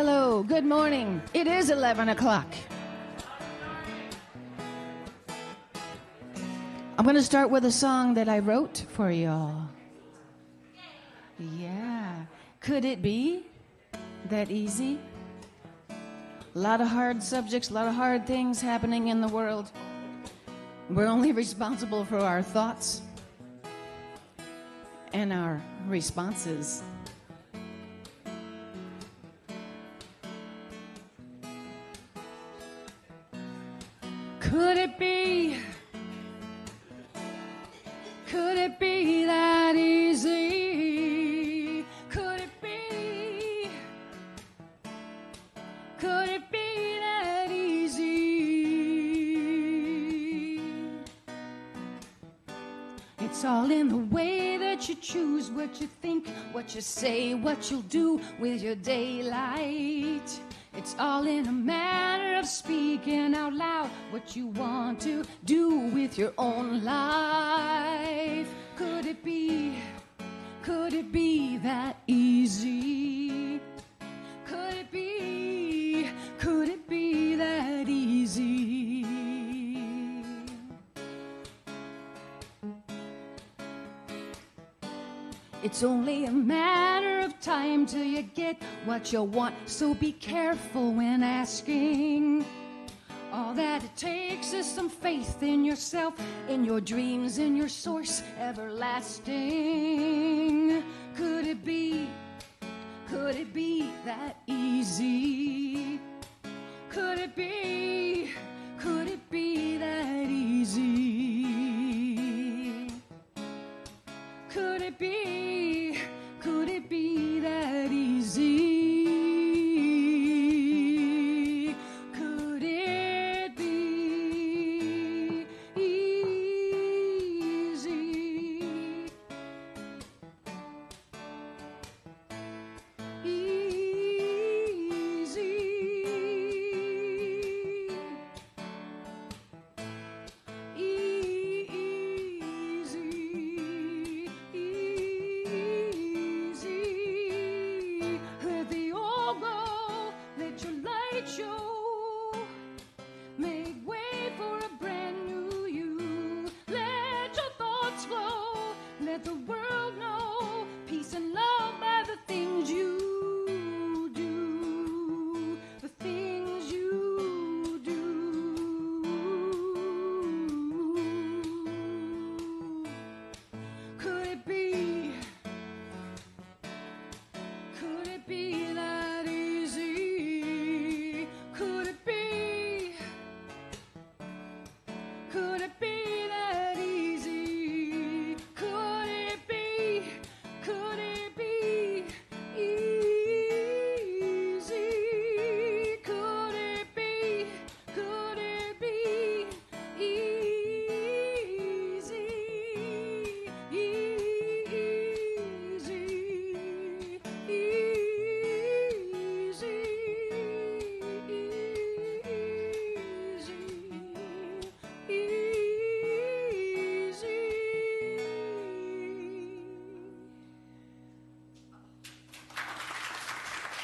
Hello, good morning. It is 11 o'clock. I'm going to start with a song that I wrote for y'all. Yeah. Could it be that easy? A lot of hard subjects, a lot of hard things happening in the world. We're only responsible for our thoughts and our responses. Could it be? Could it be that easy? Could it be? Could it be that easy? It's all in the way that you choose what you think, what you say, what you'll do with your daylight. It's all in a matter of speaking out loud what you want to do with your own life. Could it be that easy? Could it be that easy? It's only a matter of time till you get what you want, so be careful when asking. All that it takes is some faith in yourself, in your dreams, in your source everlasting. Could it be that easy? Could it be that easy? Could it be that easy? Could it be easy? Let the world know peace and love by the things you do, the things you do. Could it be that easy? Could it be that easy? Could it be easy? Could it be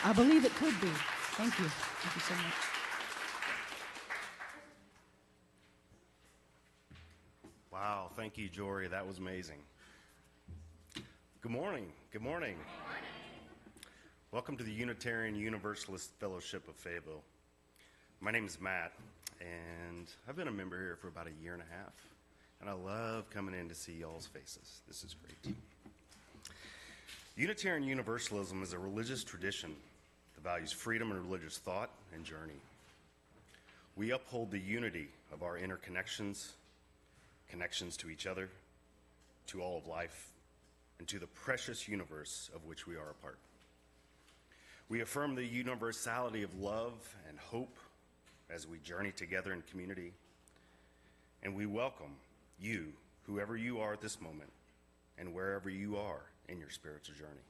I believe it could be. Thank you. Thank you so much. Wow, thank you, Jory. That was amazing. Good morning. Good morning. Welcome to the Unitarian Universalist Fellowship of Fayetteville. My name is Matt, and I've been a member here for about a year and a half, and I love coming in to see y'all's faces. This is great. Unitarian Universalism is a religious tradition that values freedom in religious thought and journey. We uphold the unity of our interconnections, connections to each other, to all of life, and to the precious universe of which we are a part. We affirm the universality of love and hope as we journey together in community, and we welcome you, whoever you are at this moment, and wherever you are in your spiritual journey.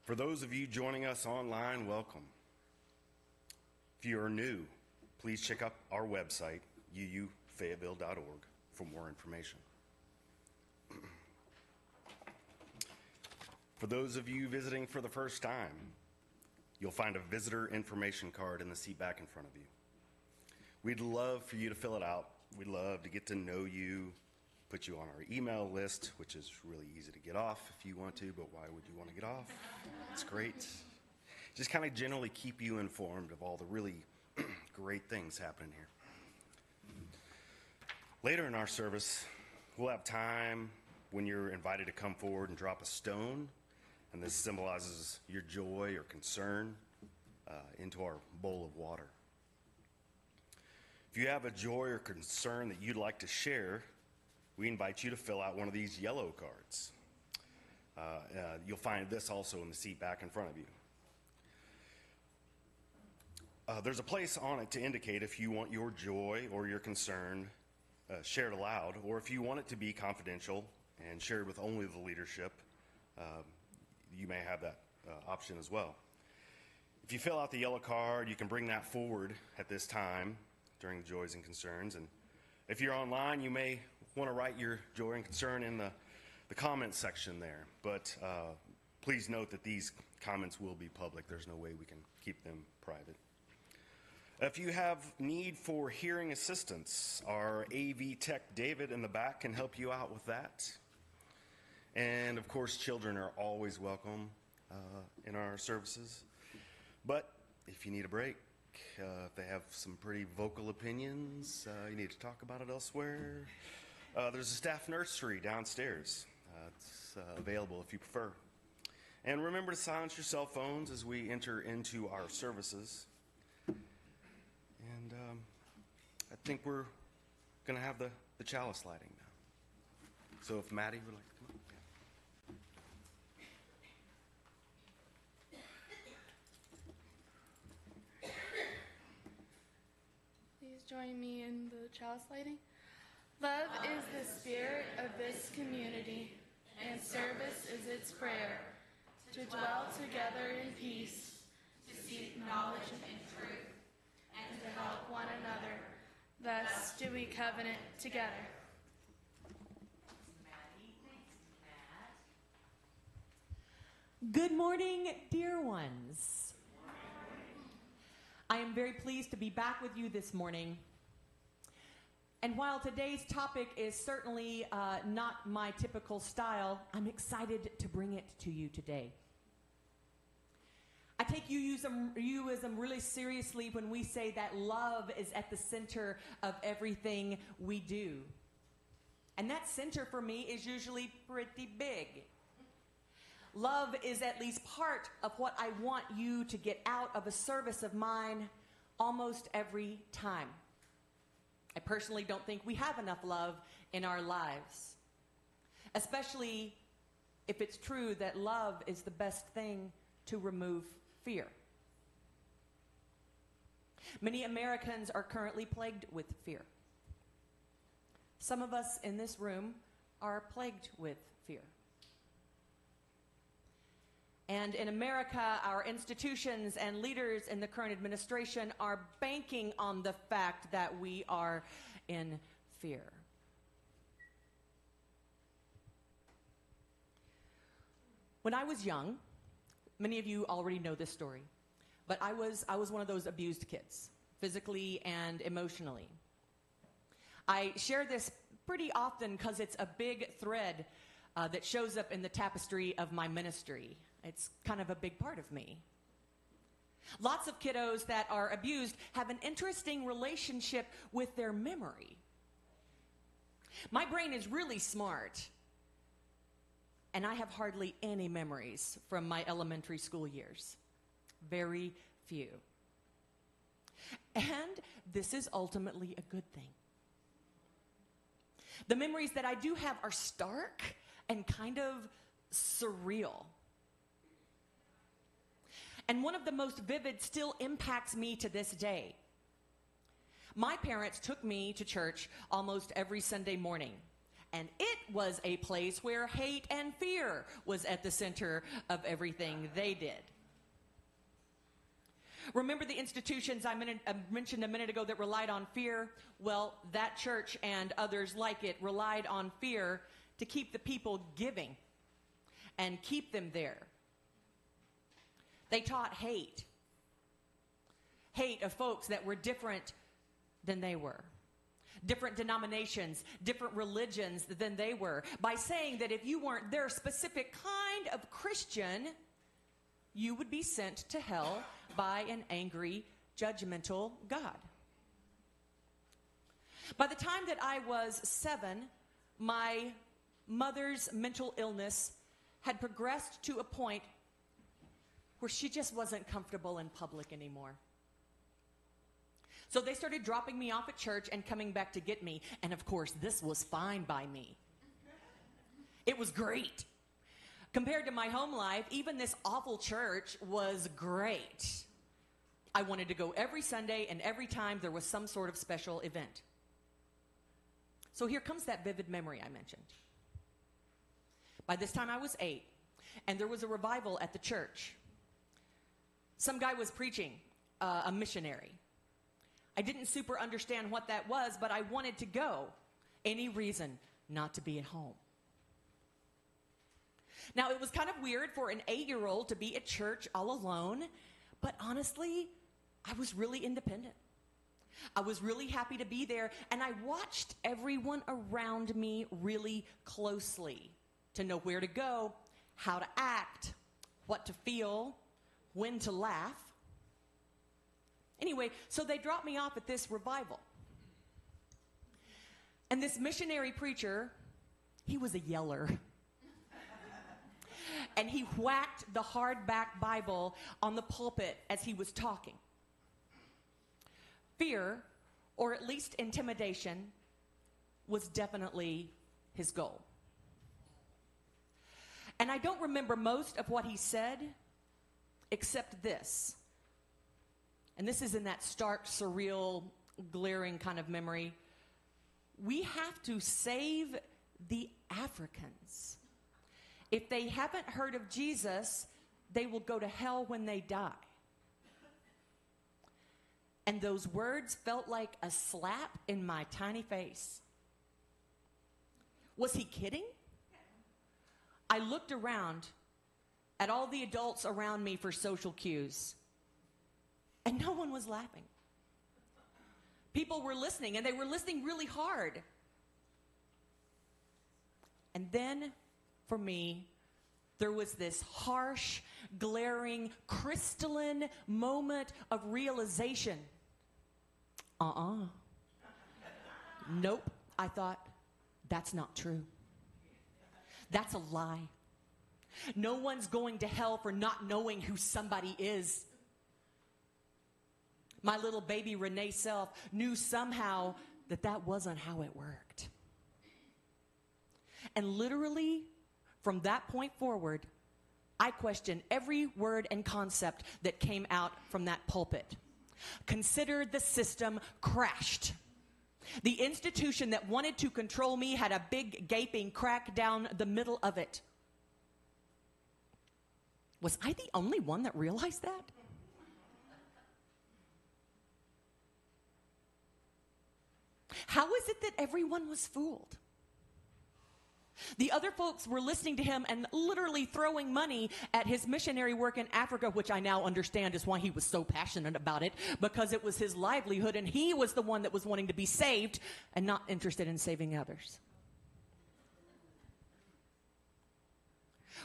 For those of you joining us online, welcome. If you are new, please check out our website, UUFayetteville.org, for more information. For those of you visiting for the first time, You'll find a visitor information card in the seat back in front of you. We'd love for you to fill it out. We'd love to get to know you, put you on our email list, which is really easy to get off if you want to, but why would you want to get off? It's great. Just kind of generally keep you informed of all the really great things happening here. Later in our service, we'll have time when you're invited to come forward and drop a stone, and this symbolizes your joy or concern into our bowl of water. If you have a joy or concern that you'd like to share, we invite you to fill out one of these yellow cards. You'll find this also in the seat back in front of you. There's a place on it to indicate if you want your joy or your concern shared aloud, or if you want it to be confidential and shared with only the leadership. You may have that option as well. If you fill out the yellow card, you can bring that forward at this time during the joys and concerns. And if you're online, you may want to write your joy and concern in the comments section there. But please note that these comments will be public. There's no way we can keep them private. If you have need for hearing assistance, our AV tech David in the back can help you out with that. And of course, children are always welcome in our services. But if you need a break, if they have some pretty vocal opinions, you need to talk about it elsewhere, there's a staff nursery downstairs. It's available if you prefer. And remember to silence your cell phones as we enter into our services. And I think we're going to have the chalice lighting now. So if Maddie would like to come up. Join me in the chalice lighting. Love is the spirit of this community, and service is its prayer, to dwell together in peace, to seek knowledge and truth, and to help one another. Thus do we covenant together. Good morning, dear ones. I am very pleased to be back with you this morning. And while today's topic is certainly not my typical style, I'm excited to bring it to you today. I take UUism really seriously when we say that love is at the center of everything we do. And that center for me is usually pretty big. Love is at least part of what I want you to get out of a service of mine almost every time. I personally don't think we have enough love in our lives, especially if it's true that love is the best thing to remove fear. Many Americans are currently plagued with fear. Some of us in this room are plagued with fear. And in America, our institutions and leaders in the current administration are banking on the fact that we are in fear. When I was young, many of you already know this story, but I was one of those abused kids, physically and emotionally. I share this pretty often because it's a big thread that shows up in the tapestry of my ministry. It's kind of a big part of me. Lots of kiddos that are abused have an interesting relationship with their memory. My brain is really smart, and I have hardly any memories from my elementary school years. Very few. And this is ultimately a good thing. The memories that I do have are stark and kind of surreal. And one of the most vivid still impacts me to this day. My parents took me to church almost every Sunday morning, and it was a place where hate and fear was at the center of everything they did. Remember the institutions I mentioned a minute ago that relied on fear? Well, that church and others like it relied on fear to keep the people giving and keep them there. They taught hate. Hate of folks that were different than they were. Different denominations, different religions than they were. By saying that if you weren't their specific kind of Christian, you would be sent to hell by an angry, judgmental God. By the time that I was 7, my mother's mental illness had progressed to a point where she just wasn't comfortable in public anymore. So they started dropping me off at church and coming back to get me. And of course, this was fine by me. It was great. Compared to my home life, even this awful church was great. I wanted to go every Sunday and every time there was some sort of special event. So here comes that vivid memory I mentioned. By this time I was 8, and there was a revival at the church. Some guy was preaching, a missionary. I didn't super understand what that was, but I wanted to go. Any reason not to be at home. Now, it was kind of weird for an 8-year-old to be at church all alone, but honestly, I was really independent. I was really happy to be there, and I watched everyone around me really closely to know where to go, how to act, what to feel, when to laugh. Anyway, so they dropped me off at this revival. And this missionary preacher, he was a yeller. And he whacked the hardback Bible on the pulpit as he was talking. Fear, or at least intimidation, was definitely his goal. And I don't remember most of what he said, except this. And this is in that stark, surreal, glaring kind of memory. We have to save the Africans. If they haven't heard of Jesus, they will go to hell when they die. And those words felt like a slap in my tiny face. Was he kidding? I looked around at all the adults around me for social cues, and no one was laughing. People were listening, and they were listening really hard. And then, for me, there was this harsh, glaring, crystalline moment of realization. Nope, I thought, that's not true. That's a lie. No one's going to hell for not knowing who somebody is. My little baby Renée self knew somehow that that wasn't how it worked. And literally, from that point forward, I questioned every word and concept that came out from that pulpit. Considered the system crashed. The institution that wanted to control me had a big gaping crack down the middle of it. Was I the only one that realized that? How is it that everyone was fooled? The other folks were listening to him and literally throwing money at his missionary work in Africa, which I now understand is why he was so passionate about it, because it was his livelihood and he was the one that was wanting to be saved and not interested in saving others.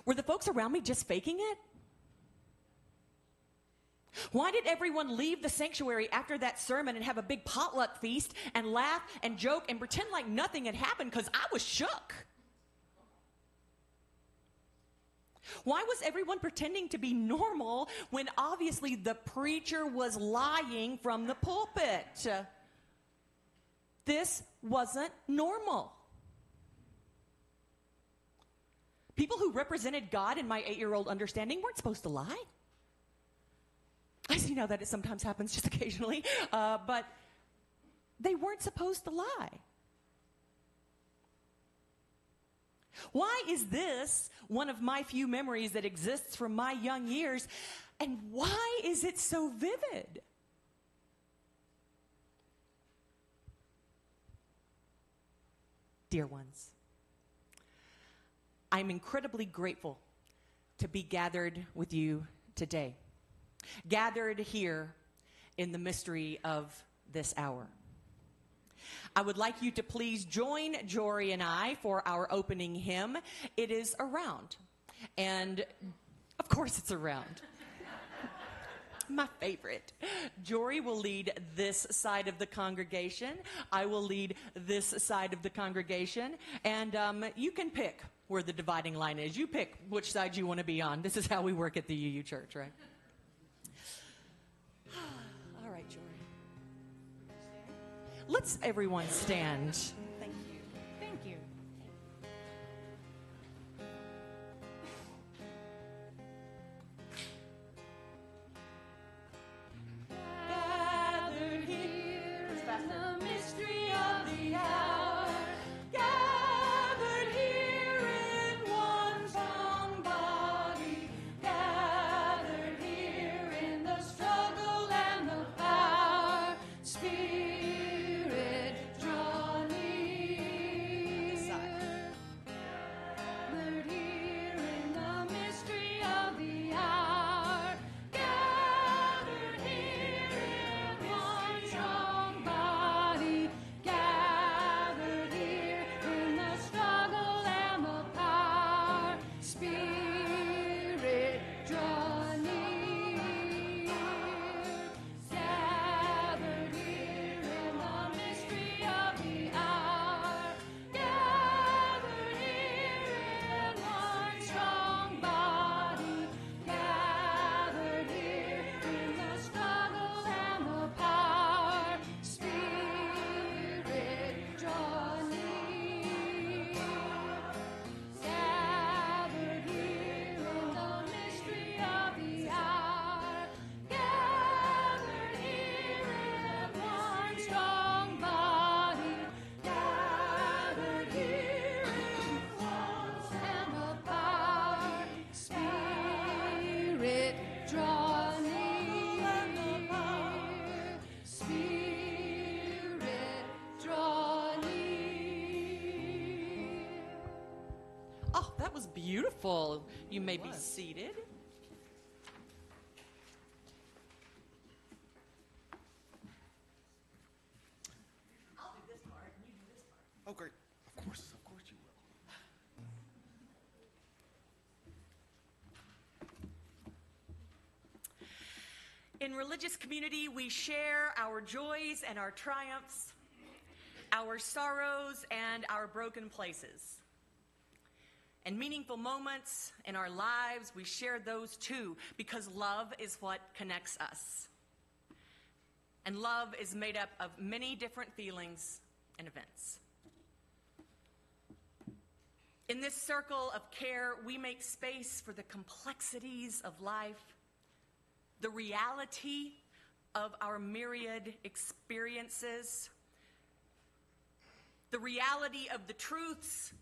Were the folks around me just faking it? Why did everyone leave the sanctuary after that sermon and have a big potluck feast and laugh and joke and pretend like nothing had happened? Because I was shook. Why was everyone pretending to be normal when obviously the preacher was lying from the pulpit? This wasn't normal. People who represented God in my 8-year-old understanding weren't supposed to lie. I see now that it sometimes happens just occasionally, but they weren't supposed to lie. Why is this one of my few memories that exists from my young years, and why is it so vivid? Dear ones, I'm incredibly grateful to be gathered with you today. gathered here in the mystery of this hour. I would like you to please join Jory and I for our opening hymn. It is Around. And of course it's Around. My favorite. Jory will lead this side of the congregation. I will lead this side of the congregation. And you can pick where the dividing line is. You pick which side you want to be on. This is how we work at the UU Church, right? All right, Jory. Let's everyone stand. Thank you. Thank you. Gathered here in the mystery of the hour, gathered here in one strong body, gathered here in the struggle and the power, Spirit, draw near. Gathered here in the mystery of the hour, gathered here in one strong body, gathered here in the struggle and the power, Spirit, draw near. Gathered here in the mystery of the hour, gathered here in one strong body, gathered here in the struggle and the power, Spirit, draw near. Gathered here in the mystery of the hour, gathered here in one strong body, gathered here in one and the power, Spirit, draw near. Spirit, draw near. Oh, that was beautiful. You may be seated. I'll do this part and you do this part. Oh, great. Of course you will. In religious community, we share our joys and our triumphs, our sorrows and our broken places. And meaningful moments in our lives, we share those too, because love is what connects us. And love is made up of many different feelings and events. In this circle of care, we make space for the complexities of life, the reality of our myriad experiences, the reality of the truths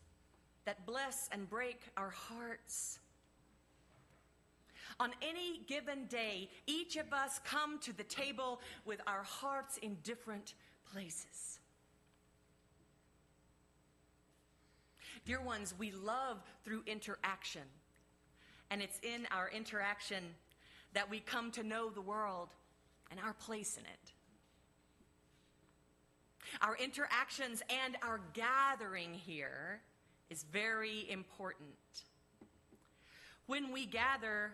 that bless and break our hearts. On any given day, each of us come to the table with our hearts in different places. Dear ones, we love through interaction, and it's in our interaction that we come to know the world and our place in it. Our interactions and our gathering here is very important. When we gather,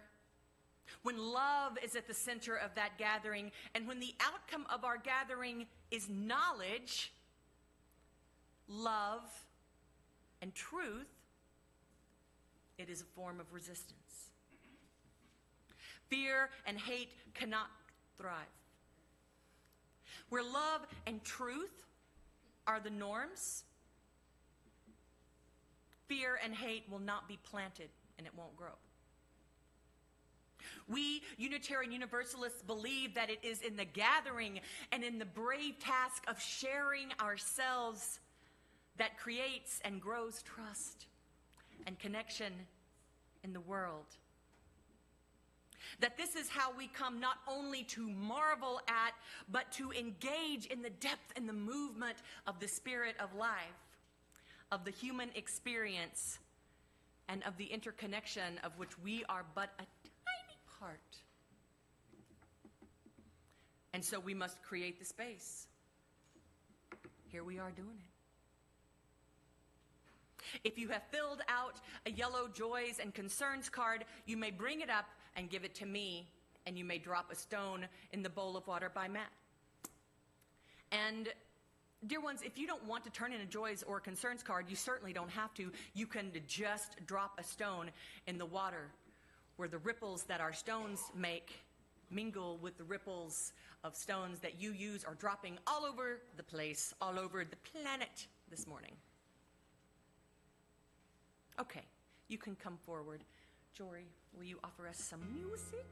when love is at the center of that gathering, and when the outcome of our gathering is knowledge, love, and truth, it is a form of resistance. Fear and hate cannot thrive. Where love and truth are the norms, fear and hate will not be planted and it won't grow. We Unitarian Universalists believe that it is in the gathering and in the brave task of sharing ourselves that creates and grows trust and connection in the world. That this is how we come not only to marvel at, but to engage in the depth and the movement of the spirit of life, of the human experience, and of the interconnection of which we are but a tiny part. And so we must create the space. Here we are doing it. If you have filled out a yellow joys and concerns card, you may bring it up and give it to me, and you may drop a stone in the bowl of water by Matt. And dear ones, if you don't want to turn in a joys or concerns card, you certainly don't have to. You can just drop a stone in the water where the ripples that our stones make mingle with the ripples of stones that you use are dropping all over the place, all over the planet this morning. Okay, you can come forward. Jory, will you offer us some music?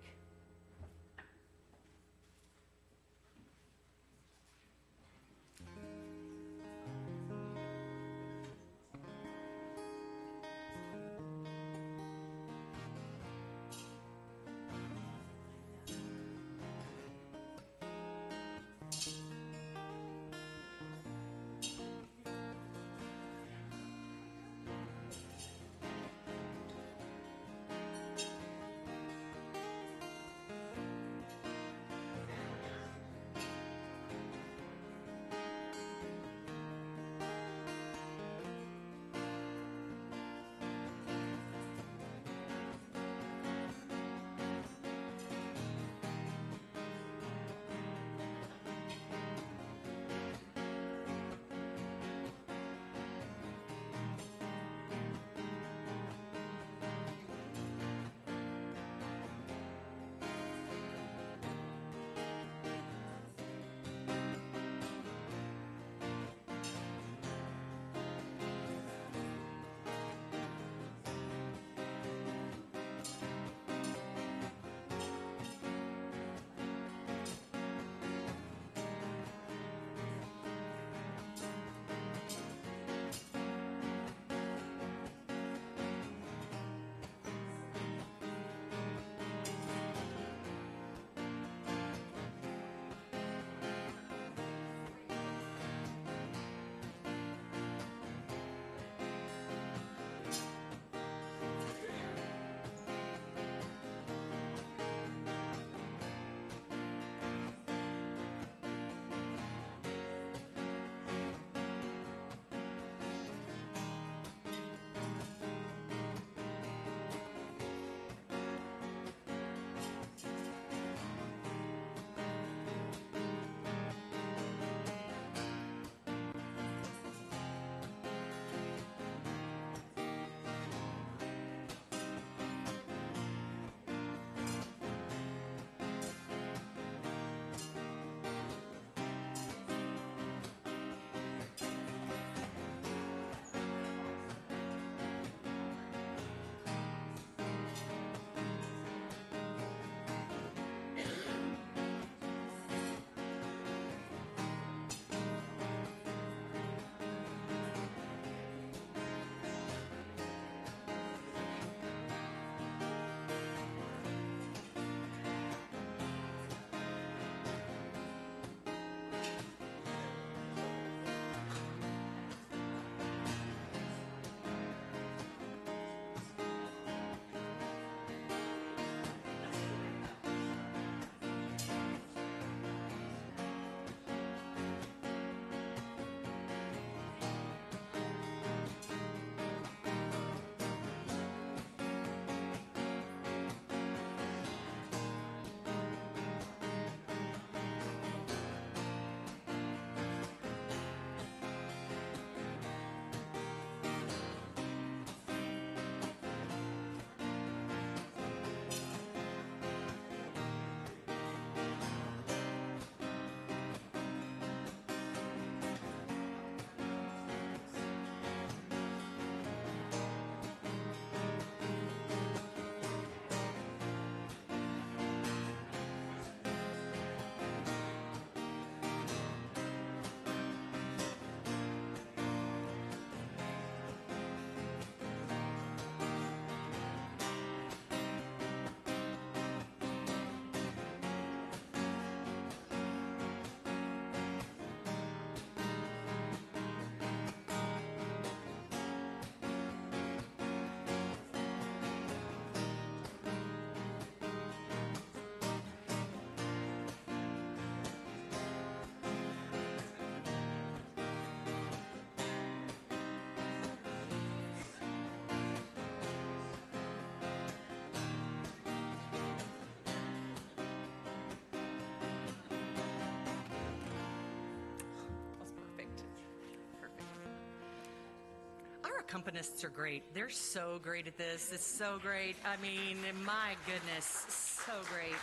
accompanists are great. They're so great at this. It's so great. I mean, my goodness, so great.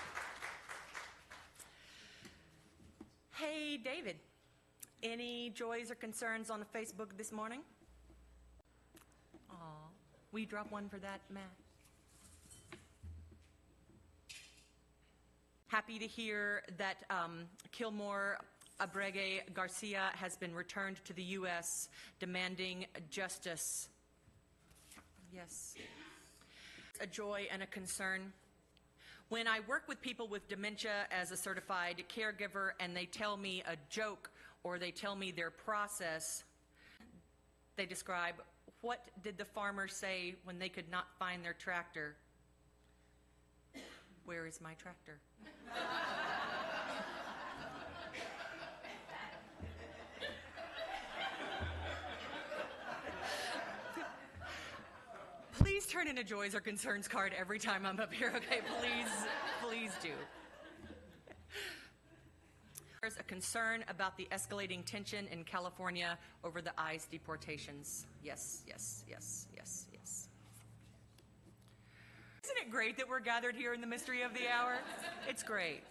Hey, David, any joys or concerns on Facebook this morning? Aw, will you drop one for that, Matt? Happy to hear that Kilmore Abregue Garcia has been returned to the U.S. demanding justice. Yes. A joy and a concern. When I work with people with dementia as a certified caregiver and they tell me a joke or they tell me their process, they describe, what did the farmer say when they could not find their tractor? Where is my tractor? Please turn in a joys or concerns card every time I'm up here, okay? Please do. There's a concern about the escalating tension in California over the ICE deportations. Yes, yes, yes, yes, yes. Isn't it great that we're gathered here in the mystery of the hour? It's great.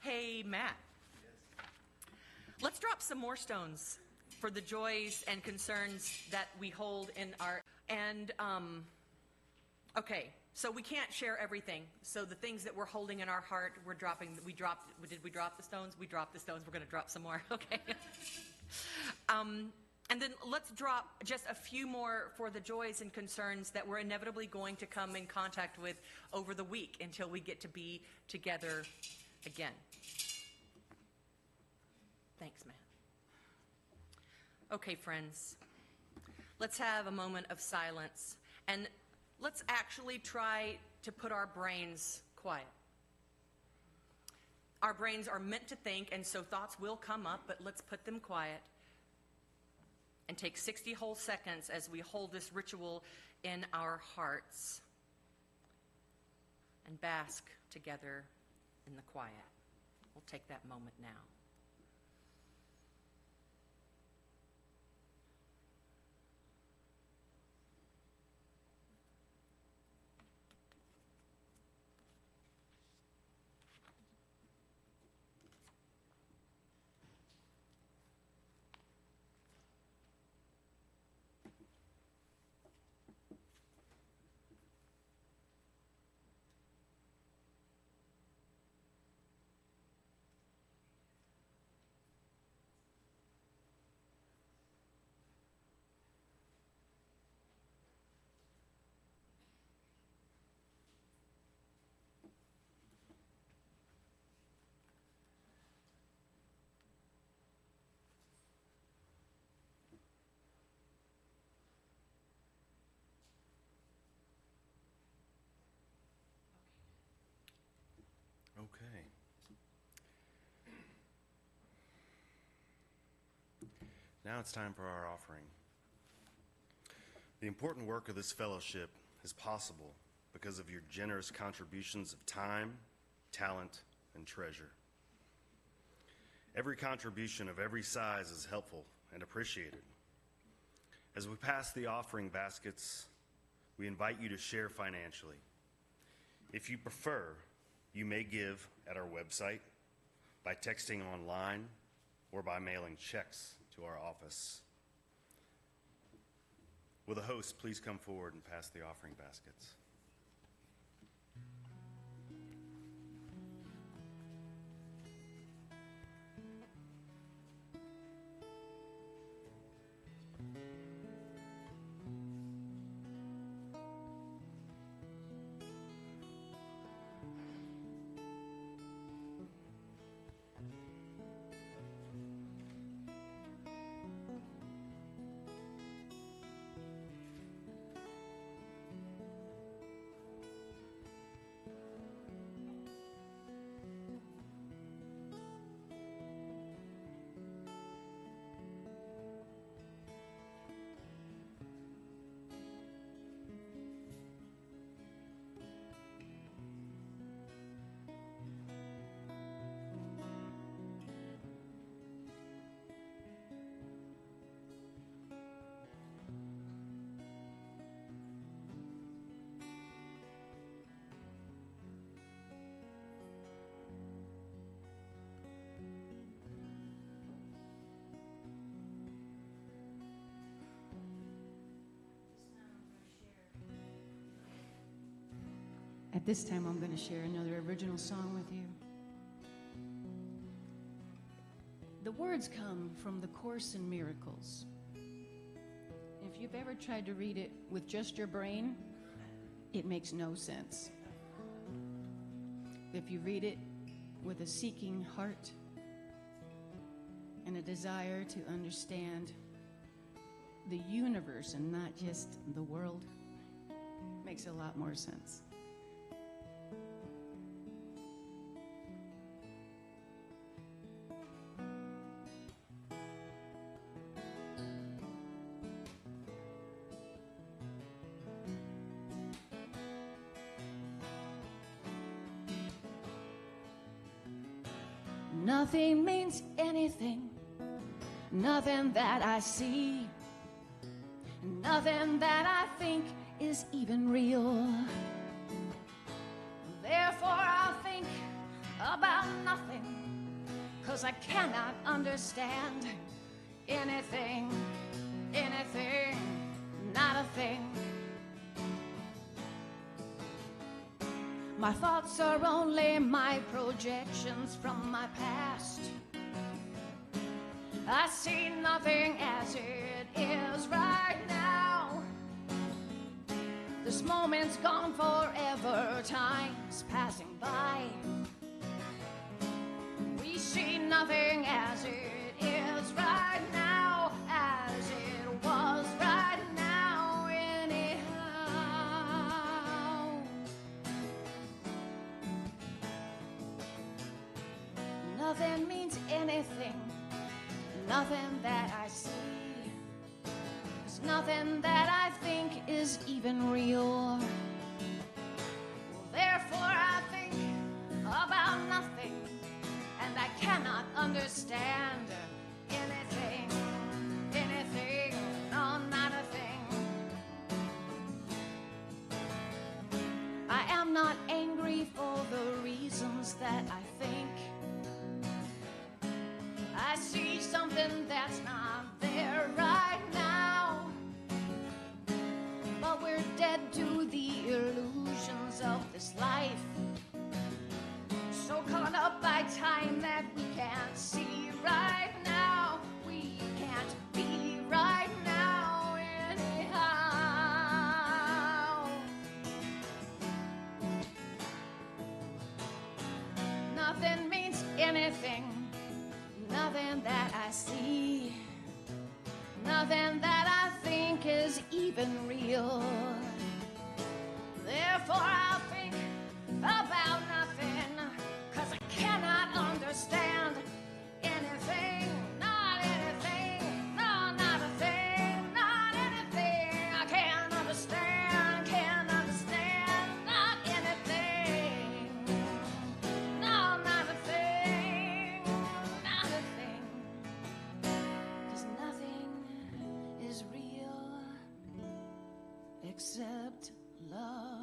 Hey, Matt. Let's drop some more stones for the joys and concerns that we hold in our... And, okay, so we can't share everything. So the things that we're holding in our heart, we're dropping. Did we drop the stones? We dropped the stones. We're going to drop some more, okay? And then let's drop just a few more for the joys and concerns that we're inevitably going to come in contact with over the week until we get to be together again. Thanks, Matt. Okay, friends. Let's have a moment of silence, and let's actually try to put our brains quiet. Our brains are meant to think, and so thoughts will come up, but let's put them quiet and take 60 whole seconds as we hold this ritual in our hearts and bask together in the quiet. We'll take that moment now. Okay. Now it's time for our offering. The important work of this fellowship is possible because of your generous contributions of time, talent, and treasure. Every contribution of every size is helpful and appreciated. As we pass the offering baskets, we invite you to share financially. If you prefer, you may give at our website, by texting online, or by mailing checks to our office. Will the host please come forward and pass the offering baskets? This time I'm going to share another original song with you. The words come from the Course in Miracles. If you've ever tried to read it with just your brain, it makes no sense. If you read it with a seeking heart and a desire to understand the universe and not just the world, it makes a lot more sense. Nothing means anything, nothing that I see, nothing that I think is even real. Therefore I'll think about nothing, 'cause I cannot understand anything, anything, not a thing. My thoughts are only my projections from my past. I see nothing as it is right now. This moment's gone forever, time's passing by. We see nothing as it is right now, as it was right now anyhow. Nothing means anything, nothing that I see. There's nothing that I think is even real. Therefore I think about nothing, and I cannot understand anything, anything, no, not a thing. I am not angry for the reasons that I think. I see something that's not there right now, but we're dead to the illusions of this life, so caught up by time that we can't see right now. We can't be right now anyhow. Nothing means anything, nothing that I see, nothing that I think is even real. Therefore I'll think about nothing, 'cause I cannot understand anything, not anything, no, not a thing, not anything. I can't understand, not anything, no, not a thing, not a thing. 'Cause nothing is real except love.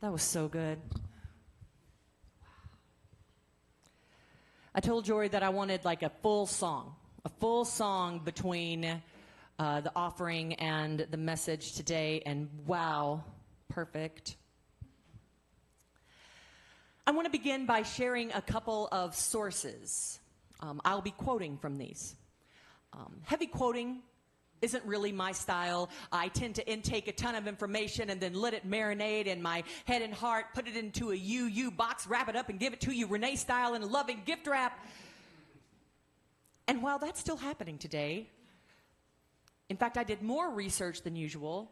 That was so good. I told Jory that I wanted like a full song between the offering and the message today, and wow, perfect. I want to begin by sharing a couple of sources. I'll be quoting from these. Heavy quoting isn't really my style. I tend to intake a ton of information and then let it marinate in my head and heart, put it into a UU box, wrap it up, and give it to you Renee style in a loving gift wrap. And while that's still happening today, in fact, I did more research than usual.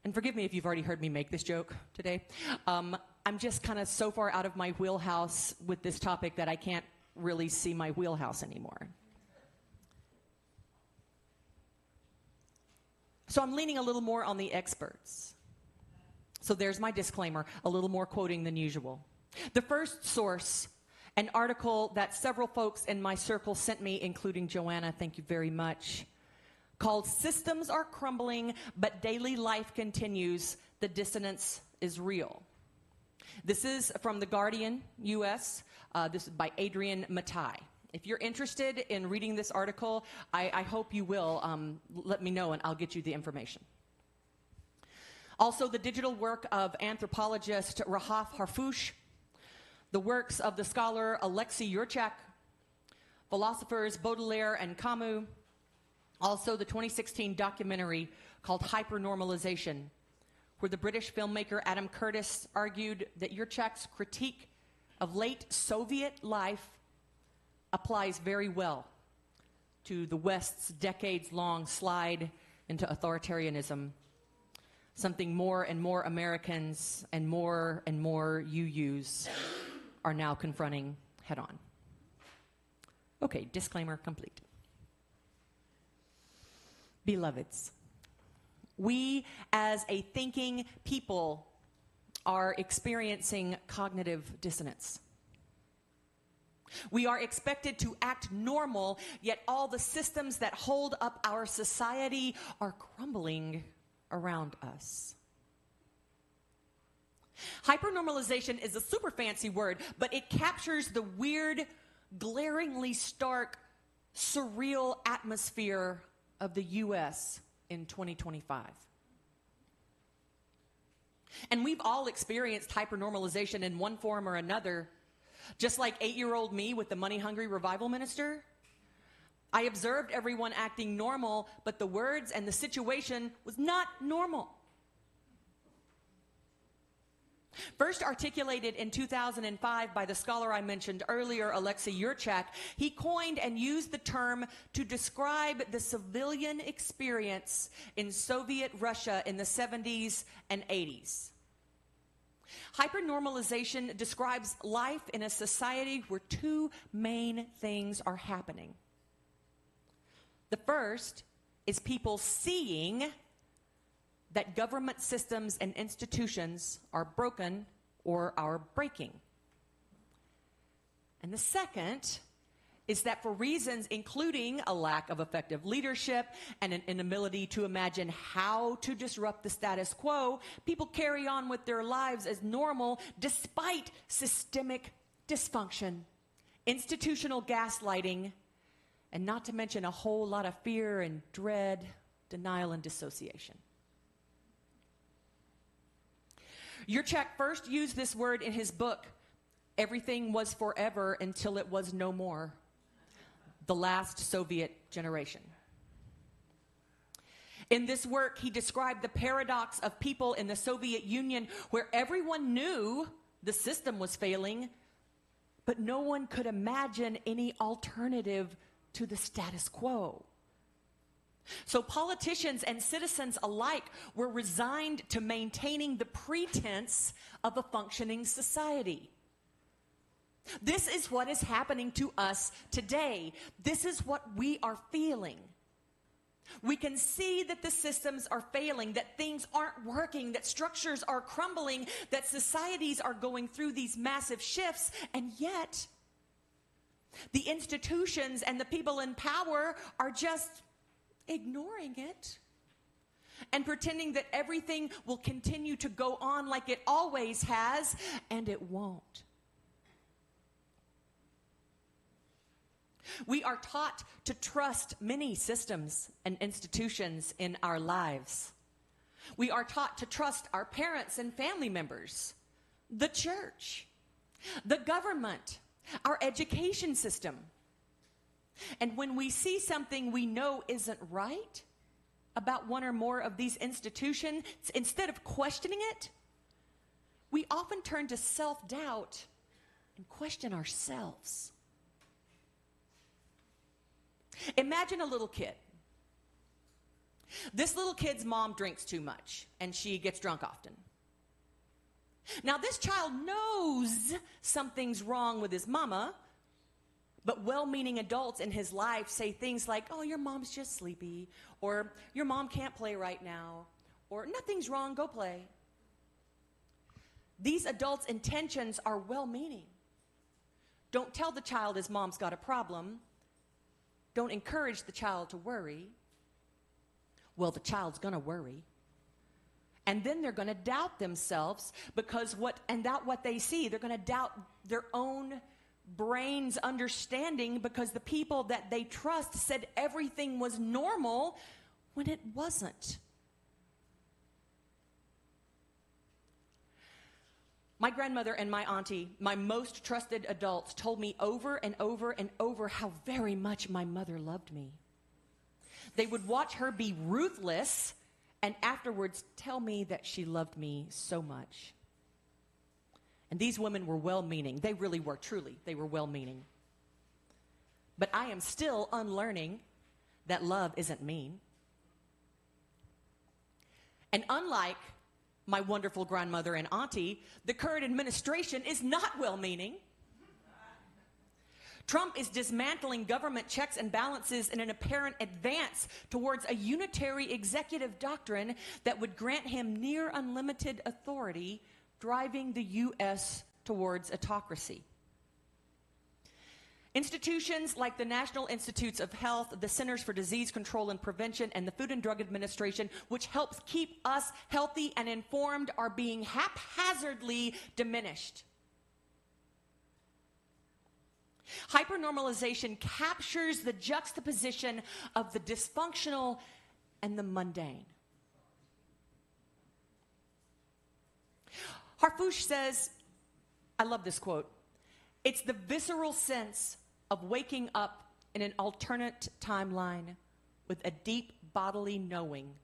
And forgive me if you've already heard me make this joke today. I'm just kind of so far out of my wheelhouse with this topic that I can't really see my wheelhouse anymore. So I'm leaning a little more on the experts. So there's my disclaimer, a little more quoting than usual. The first source, an article that several folks in my circle sent me, including Joanna, thank you very much, called "Systems Are Crumbling, but Daily Life Continues. The Dissonance is Real." This is from The Guardian, U.S. This is by Adrian Matai. If you're interested in reading this article, I hope you will. Let me know and I'll get you the information. Also, the digital work of anthropologist Rahaf Harfouch, the works of the scholar Alexei Yurchak, philosophers Baudelaire and Camus, also the 2016 documentary called Hypernormalization, where the British filmmaker Adam Curtis argued that Yurchak's critique of late Soviet life applies very well to the West's decades-long slide into authoritarianism, something more and more Americans and more UUs are now confronting head-on. Okay, disclaimer complete. Beloveds, we as a thinking people are experiencing cognitive dissonance. We are expected to act normal, yet all the systems that hold up our society are crumbling around us. Hypernormalization is a super fancy word, but it captures the weird, glaringly stark, surreal atmosphere of the U.S. in 2025. And we've all experienced hypernormalization in one form or another. Just like 8-year-old me with the money-hungry revival minister, I observed everyone acting normal, but the words and the situation was not normal. First articulated in 2005 by the scholar I mentioned earlier, Alexei Yurchak, he coined and used the term to describe the civilian experience in Soviet Russia in the 70s and 80s. Hypernormalization describes life in a society where two main things are happening. The first is people seeing that government systems and institutions are broken or are breaking. And the second is that for reasons including a lack of effective leadership and an inability to imagine how to disrupt the status quo, people carry on with their lives as normal despite systemic dysfunction, institutional gaslighting, and not to mention a whole lot of fear and dread, denial and dissociation. Yurchak first used this word in his book, Everything Was Forever Until It Was No More, The Last Soviet Generation. In this work, he described the paradox of people in the Soviet Union where everyone knew the system was failing, but no one could imagine any alternative to the status quo. So politicians and citizens alike were resigned to maintaining the pretense of a functioning society. This is what is happening to us today. This is what we are feeling. We can see that the systems are failing, that things aren't working, that structures are crumbling, that societies are going through these massive shifts, and yet the institutions and the people in power are just ignoring it and pretending that everything will continue to go on like it always has, and it won't. We are taught to trust many systems and institutions in our lives. We are taught to trust our parents and family members, the church, the government, our education system. And when we see something we know isn't right about one or more of these institutions, instead of questioning it, we often turn to self-doubt and question ourselves. Imagine a little kid. This little kid's mom drinks too much, and she gets drunk often. Now, this child knows something's wrong with his mama, but well-meaning adults in his life say things like, oh, your mom's just sleepy, or your mom can't play right now, or nothing's wrong, go play. These adults' intentions are well-meaning. Don't tell the child his mom's got a problem. Don't encourage the child to worry. Well, the child's gonna worry. And then they're going to doubt themselves because doubt what they see. They're going to doubt their own brain's understanding because the people that they trust said everything was normal when it wasn't. My grandmother and my auntie, my most trusted adults, told me over and over and over how very much my mother loved me. They would watch her be ruthless and afterwards tell me that she loved me so much. And these women were well-meaning. They really were, truly. They were well-meaning. But I am still unlearning that love isn't mean. And unlike my wonderful grandmother and auntie, the current administration is not well-meaning. Trump is dismantling government checks and balances in an apparent advance towards a unitary executive doctrine that would grant him near unlimited authority, driving the U.S. towards autocracy. Institutions like the National Institutes of Health, the Centers for Disease Control and Prevention, and the Food and Drug Administration, which helps keep us healthy and informed, are being haphazardly diminished. Hypernormalization captures the juxtaposition of the dysfunctional and the mundane. Harfouche says, I love this quote, "It's the visceral sense of waking up in an alternate timeline with a deep bodily knowing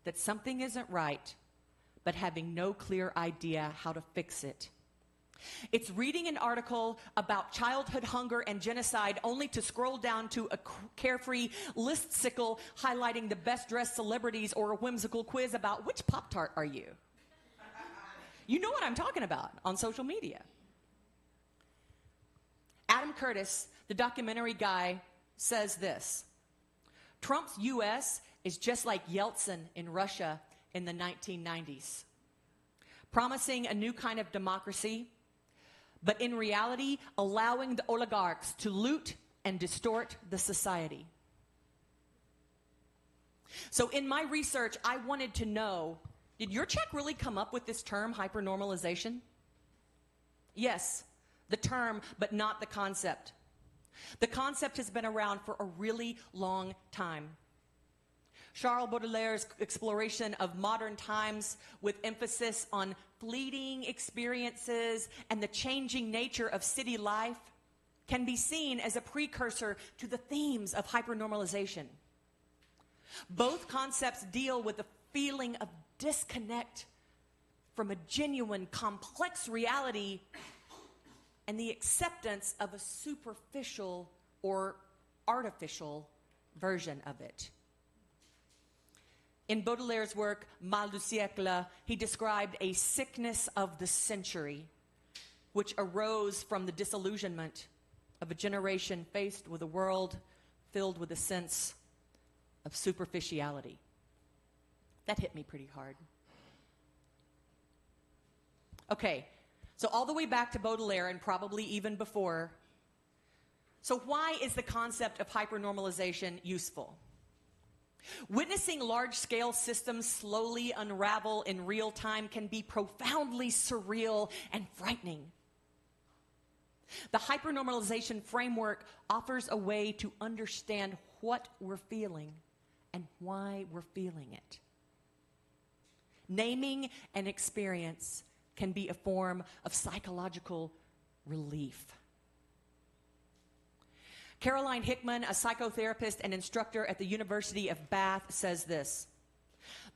that something isn't right, but having no clear idea how to fix it. It's reading an article about childhood hunger and genocide only to scroll down to a carefree listicle highlighting the best-dressed celebrities or a whimsical quiz about which Pop-Tart are you?" You know what I'm talking about on social media. Adam Curtis, the documentary guy, says this: Trump's U.S. is just like Yeltsin in Russia in the 1990s, promising a new kind of democracy, but in reality, allowing the oligarchs to loot and distort the society. So in my research, I wanted to know, did your check really come up with this term, hypernormalization? Yes, the term, but not the concept. The concept has been around for a really long time. Charles Baudelaire's exploration of modern times, with emphasis on fleeting experiences and the changing nature of city life, can be seen as a precursor to the themes of hypernormalization. Both concepts deal with the feeling of disconnect from a genuine, complex reality and the acceptance of a superficial or artificial version of it. In Baudelaire's work, Mal du siècle, he described a sickness of the century, which arose from the disillusionment of a generation faced with a world filled with a sense of superficiality. That hit me pretty hard. Okay, so all the way back to Baudelaire and probably even before. So why is the concept of hypernormalization useful? Witnessing large-scale systems slowly unravel in real time can be profoundly surreal and frightening. The hypernormalization framework offers a way to understand what we're feeling and why we're feeling it. Naming an experience can be a form of psychological relief. Caroline Hickman, a psychotherapist and instructor at the University of Bath, says this: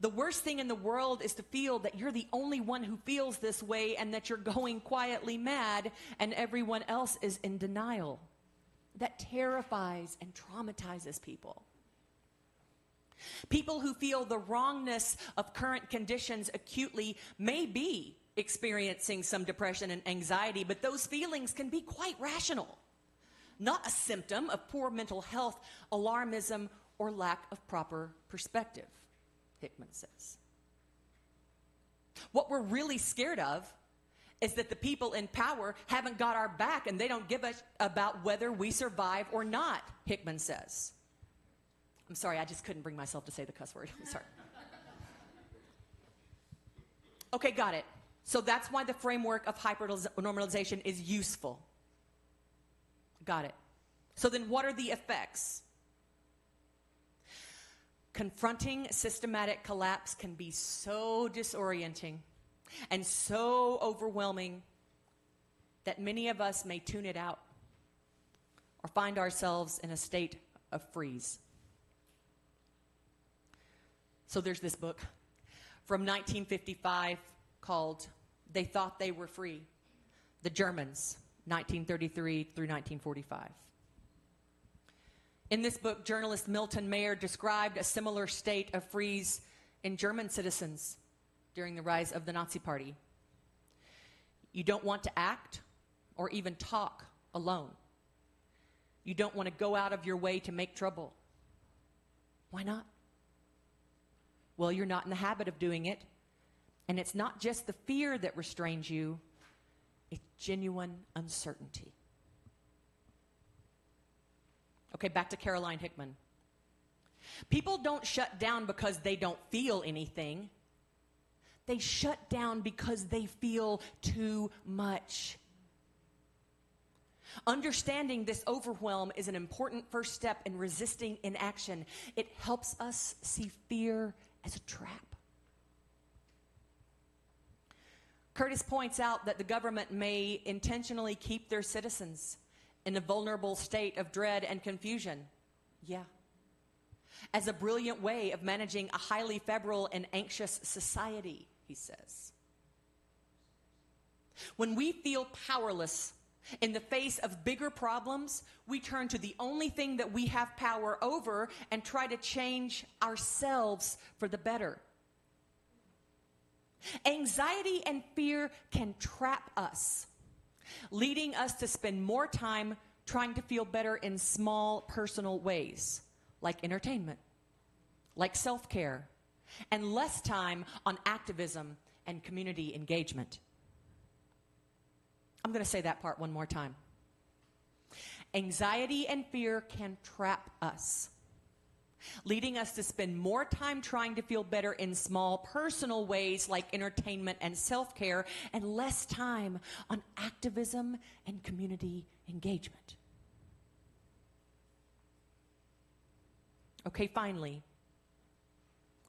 "The worst thing in the world is to feel that you're the only one who feels this way and that you're going quietly mad and everyone else is in denial. That terrifies and traumatizes people. People who feel the wrongness of current conditions acutely may be experiencing some depression and anxiety, but those feelings can be quite rational, not a symptom of poor mental health, alarmism, or lack of proper perspective," Hickman says. What we're really scared of is that the people in power haven't got our back and they don't give a about whether we survive or not, Hickman says. I'm sorry, I just couldn't bring myself to say the cuss word. I'm sorry. Okay, got it. So that's why the framework of hypernormalization is useful. Got it. So then what are the effects? Confronting systematic collapse can be so disorienting and so overwhelming that many of us may tune it out or find ourselves in a state of freeze. So there's this book from 1955 called They Thought They Were Free, The Germans, 1933 through 1945. In this book, journalist Milton Mayer described a similar state of freeze in German citizens during the rise of the Nazi Party. You don't want to act or even talk alone. You don't want to go out of your way to make trouble. Why not? Well, you're not in the habit of doing it. And it's not just the fear that restrains you, it's genuine uncertainty. Okay, back to Caroline Hickman. People don't shut down because they don't feel anything. They shut down because they feel too much. Understanding this overwhelm is an important first step in resisting inaction. It helps us see fear as a trap. Curtis points out that the government may intentionally keep their citizens in a vulnerable state of dread and confusion. Yeah. As a brilliant way of managing a highly febrile and anxious society, he says. When we feel powerless in the face of bigger problems, we turn to the only thing that we have power over and try to change ourselves for the better. Anxiety and fear can trap us, leading us to spend more time trying to feel better in small personal ways, like entertainment, like self-care, and less time on activism and community engagement. I'm going to say that part one more time. Anxiety and fear can trap us, leading us to spend more time trying to feel better in small personal ways like entertainment and self-care, and less time on activism and community engagement. Okay, finally,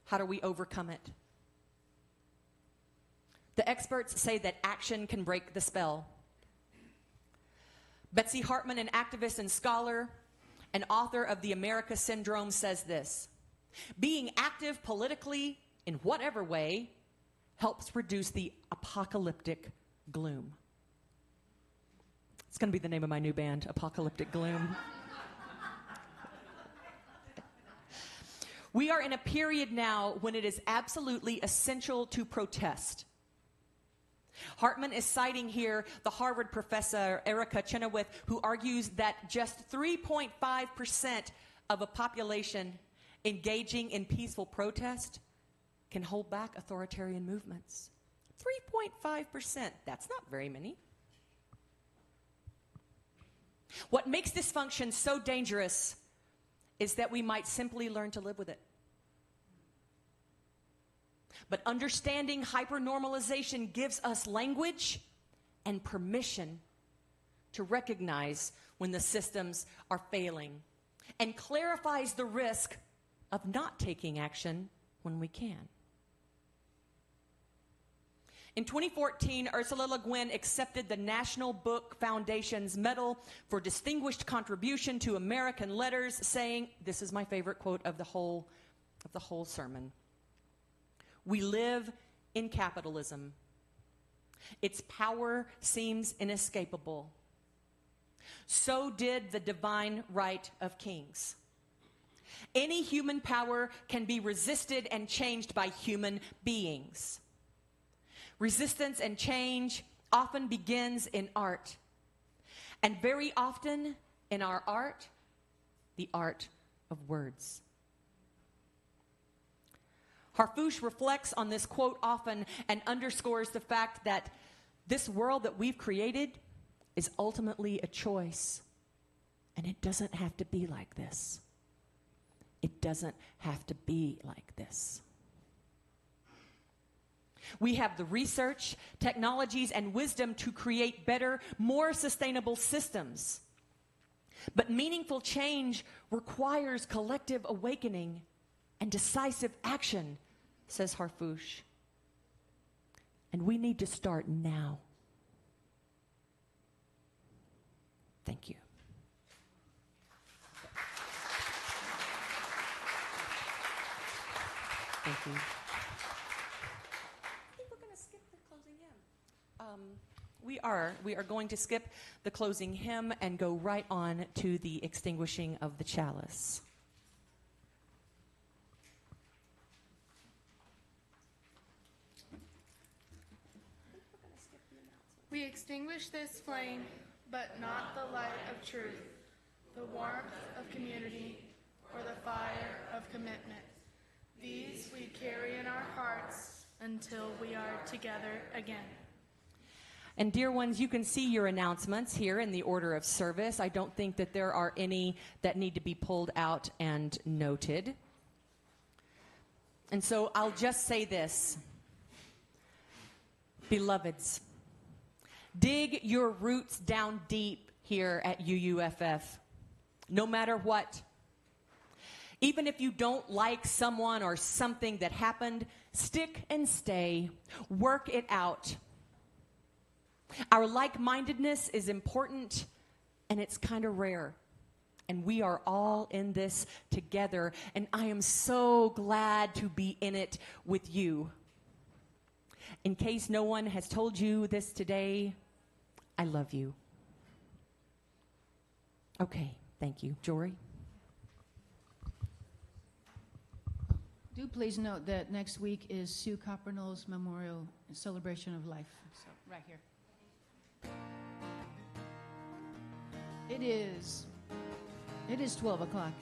how do we overcome it? The experts say that action can break the spell. Betsy Hartman, an activist and scholar and author of The America Syndrome, says this: being active politically in whatever way helps reduce the apocalyptic gloom. It's going to be the name of my new band, Apocalyptic Gloom. We are in a period now when it is absolutely essential to protest. Hartman is citing here the Harvard professor Erica Chenoweth, who argues that just 3.5% of a population engaging in peaceful protest can hold back authoritarian movements. 3.5%, that's not very many. What makes this function so dangerous is that we might simply learn to live with it. But understanding hypernormalization gives us language and permission to recognize when the systems are failing, and clarifies the risk of not taking action when we can. In 2014, Ursula Le Guin accepted the National Book Foundation's Medal for Distinguished Contribution to American Letters, saying, this is my favorite quote of the whole sermon: "We live in capitalism. Its power seems inescapable. So did the divine right of kings. Any human power can be resisted and changed by human beings. Resistance and change often begins in art, and very often in our art, the art of words." Harfouche reflects on this quote often and underscores the fact that this world that we've created is ultimately a choice, and it doesn't have to be like this. It doesn't have to be like this. We have the research, technologies, and wisdom to create better, more sustainable systems. But meaningful change requires collective awakening and decisive action, says Harfouche. And we need to start now. Thank you. Thank you. I think we're going to skip the closing hymn. We are going to skip the closing hymn and go right on to the extinguishing of the chalice. We extinguish this flame, but not the light of truth, the warmth of community, or the fire of commitment. These we carry in our hearts until we are together again. And dear ones, you can see your announcements here in the order of service. I don't think that there are any that need to be pulled out and noted. And so I'll just say this. Beloveds, dig your roots down deep here at UUFF, no matter what. Even if you don't like someone or something that happened, stick and stay. Work it out. Our like-mindedness is important, and it's kind of rare. And we are all in this together, and I am so glad to be in it with you. In case no one has told you this today, I love you. Okay, thank you. Jory? Do please note that next week is Sue Coppernoll's Memorial and Celebration of Life. So, right here. It is 12 o'clock.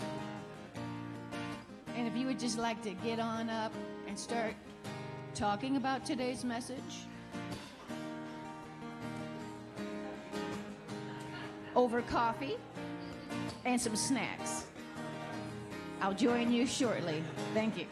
And if you would just like to get on up and start talking about today's message over coffee and some snacks, I'll join you shortly. Thank you.